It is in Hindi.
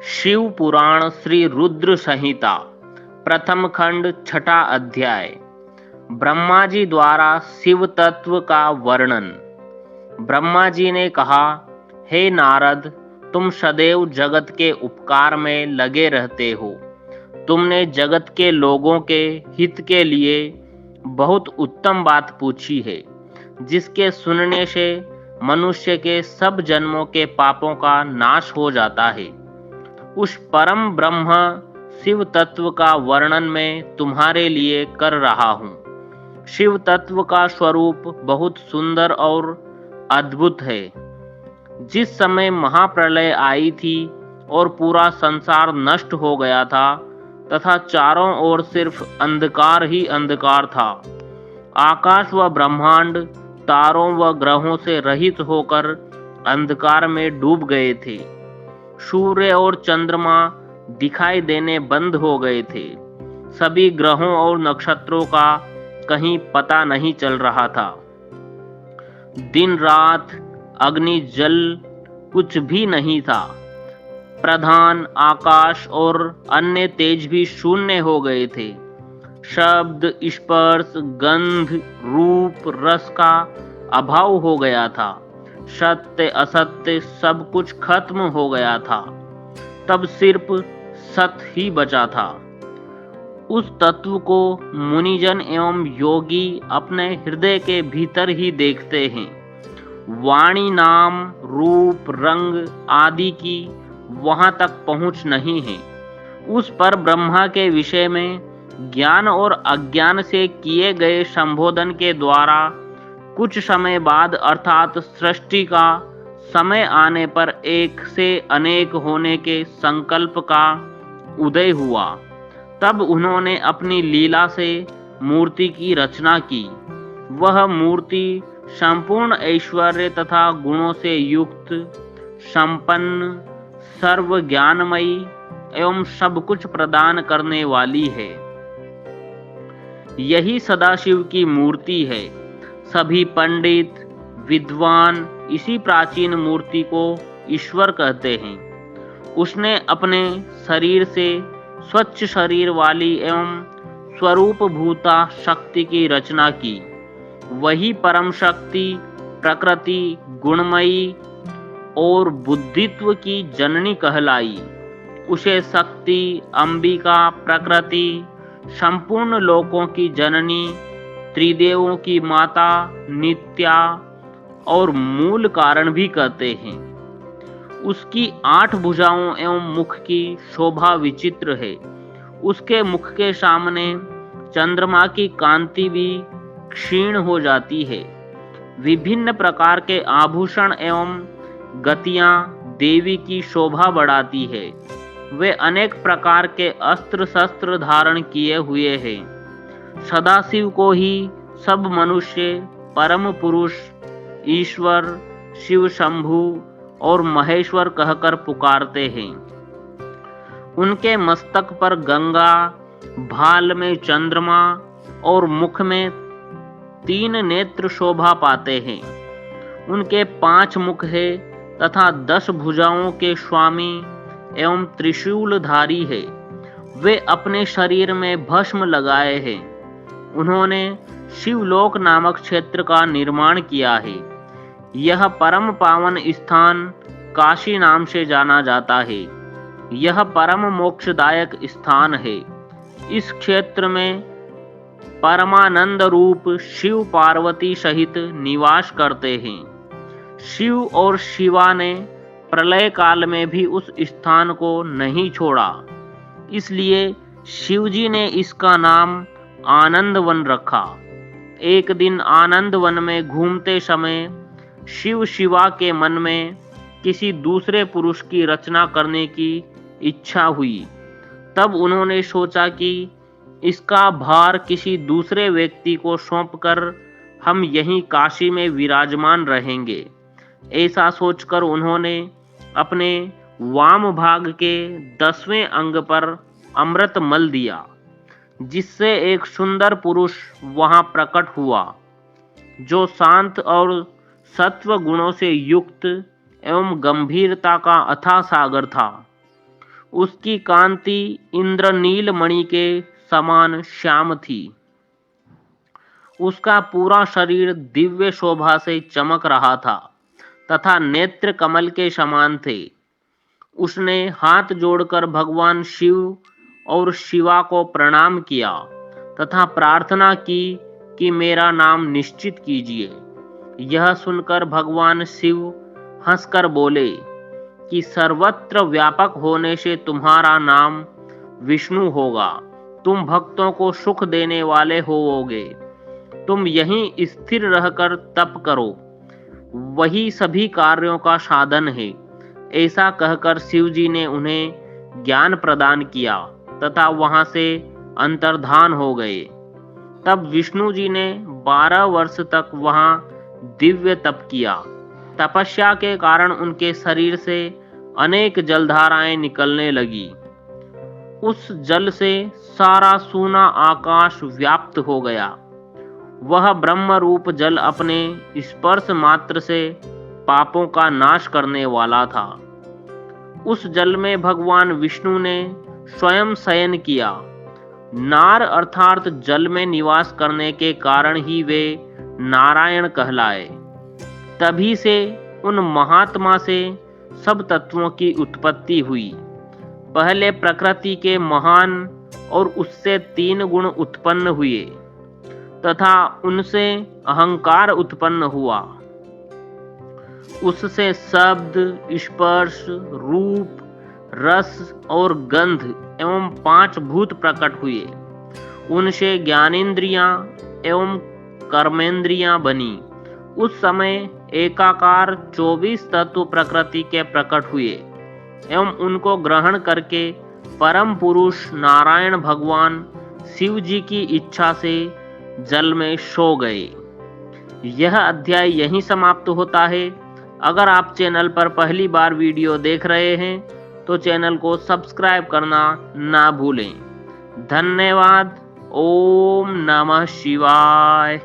शिव पुराण श्री रुद्र संहिता प्रथम खंड छठा अध्याय। ब्रह्मा जी द्वारा शिव तत्व का वर्णन। ब्रह्मा जी ने कहा, हे नारद, तुम सदैव जगत के उपकार में लगे रहते हो। तुमने जगत के लोगों के हित के लिए बहुत उत्तम बात पूछी है, जिसके सुनने से मनुष्य के सब जन्मों के पापों का नाश हो जाता है। उस परम ब्रह्म शिव तत्व का वर्णन मैं तुम्हारे लिए कर रहा हूँ। शिव तत्व का स्वरूप बहुत सुंदर और अद्भुत है। जिस समय महाप्रलय आई थी और पूरा संसार नष्ट हो गया था तथा चारों ओर सिर्फ अंधकार ही अंधकार था, आकाश व ब्रह्मांड तारों व ग्रहों से रहित होकर अंधकार में डूब गए थे। सूर्य और चंद्रमा दिखाई देने बंद हो गए थे। सभी ग्रहों और नक्षत्रों का कहीं पता नहीं चल रहा था। दिन रात अग्नि जल कुछ भी नहीं था। प्रधान आकाश और अन्य तेज भी शून्य हो गए थे। शब्द, स्पर्श, गंध, रूप, रस का अभाव हो गया था। सत्य असत्य सब कुछ खत्म हो गया था। तब सिर्फ सत्य ही बचा था। उस तत्व को मुनिजन एवं योगी अपने हृदय के भीतर ही देखते हैं। वाणी, नाम, रूप, रंग आदि की वहां तक पहुंच नहीं है। उस पर ब्रह्मा के विषय में ज्ञान और अज्ञान से किए गए संबोधन के द्वारा कुछ समय बाद अर्थात सृष्टि का समय आने पर एक से अनेक होने के संकल्प का उदय हुआ। तब उन्होंने अपनी लीला से मूर्ति की रचना की। वह मूर्ति संपूर्ण ऐश्वर्य तथा गुणों से युक्त, संपन्न, सर्व ज्ञानमयी एवं सब कुछ प्रदान करने वाली है। यही सदाशिव की मूर्ति है। सभी पंडित विद्वान इसी प्राचीन मूर्ति को ईश्वर कहते हैं। उसने अपने शरीर से स्वच्छ शरीर वाली एवं स्वरूप भूता शक्ति की रचना की। वही परम शक्ति प्रकृति गुणमयी और बुद्धित्व की जननी कहलाई। उसे शक्ति, अंबिका, प्रकृति, संपूर्ण लोकों की जननी, त्रिदेवों की माता, नित्या और मूल कारण भी कहते हैं। उसकी 8 भुजाओं एवं मुख की शोभा विचित्र है। उसके मुख के सामने चंद्रमा की कांति भी क्षीण हो जाती है। विभिन्न प्रकार के आभूषण एवं गतियां देवी की शोभा बढ़ाती है। वे अनेक प्रकार के अस्त्र शस्त्र धारण किए हुए हैं। सदाशिव को ही सब मनुष्य परम पुरुष, ईश्वर, शिव शंभु और महेश्वर कहकर पुकारते हैं। उनके मस्तक पर गंगा, भाल में चंद्रमा और मुख में 3 नेत्र शोभा पाते हैं। उनके 5 मुख है तथा 10 भुजाओं के स्वामी एवं त्रिशूलधारी है। वे अपने शरीर में भस्म लगाए हैं। उन्होंने शिवलोक नामक क्षेत्र का निर्माण किया है। यह परम पावन स्थान काशी नाम से जाना जाता है। यह परम मोक्षदायक स्थान है। इस क्षेत्र में परमानंद रूप शिव पार्वती सहित निवास करते हैं। शिव और शिवा ने प्रलय काल में भी उस स्थान को नहीं छोड़ा। इसलिए शिवजी ने इसका नाम आनंद वन रखा। एक दिन आनंद वन में घूमते समय शिव शिवा के मन में किसी दूसरे पुरुष की रचना करने की इच्छा हुई। तब उन्होंने सोचा कि इसका भार किसी दूसरे व्यक्ति को सौंपकर हम यहीं काशी में विराजमान रहेंगे। ऐसा सोचकर उन्होंने अपने वाम भाग के 10वें अंग पर अमृत मल दिया, जिससे एक सुंदर पुरुष वहां प्रकट हुआ, जो शांत और सत्व गुणों से युक्त एवं गंभीरता का अथाह सागर था। उसकी कांति इंद्रनील मणि के समान श्याम थी। उसका पूरा शरीर दिव्य शोभा से चमक रहा था तथा नेत्र कमल के समान थे। उसने हाथ जोड़कर भगवान शिव और शिवा को प्रणाम किया तथा प्रार्थना की कि मेरा नाम निश्चित कीजिए। यह सुनकर भगवान शिव हंसकर बोले कि सर्वत्र व्यापक होने से तुम्हारा नाम विष्णु होगा। तुम भक्तों को सुख देने वाले होवोगे। तुम यहीं स्थिर रहकर तप करो, वही सभी कार्यों का साधन है। ऐसा कहकर शिव जी ने उन्हें ज्ञान प्रदान किया तथा वहां से अंतर्धान हो गए। तब विष्णु जी ने 12 वर्ष तक वहां दिव्य तप किया। तपस्या के कारण उनके शरीर से अनेक जलधाराएं निकलने लगी। उस जल से सारा सूना आकाश व्याप्त हो गया। वह ब्रह्म रूप जल अपने स्पर्श मात्र से पापों का नाश करने वाला था। उस जल में भगवान विष्णु ने स्वयं शयन किया। नार अर्थात जल में निवास करने के कारण ही वे नारायण कहलाए। तभी से उन महात्मा से सब तत्वों की उत्पत्ति हुई। पहले प्रकृति के महान और उससे 3 गुण उत्पन्न हुए तथा उनसे अहंकार उत्पन्न हुआ। उससे शब्द, स्पर्श, रूप, रस और गंध एवं 5 भूत प्रकट हुए। उनसे ज्ञानेंद्रियां एवं कर्मेंद्रियां बनी। उस समय एकाकार 24 तत्व प्रकृति के प्रकट हुए एवं उनको ग्रहण करके परम पुरुष नारायण भगवान शिव जी की इच्छा से जल में सो गए। यह अध्याय यहीं समाप्त होता है। अगर आप चैनल पर पहली बार वीडियो देख रहे हैं तो चैनल को सब्सक्राइब करना ना भूलें। धन्यवाद। ओम नमः शिवाय।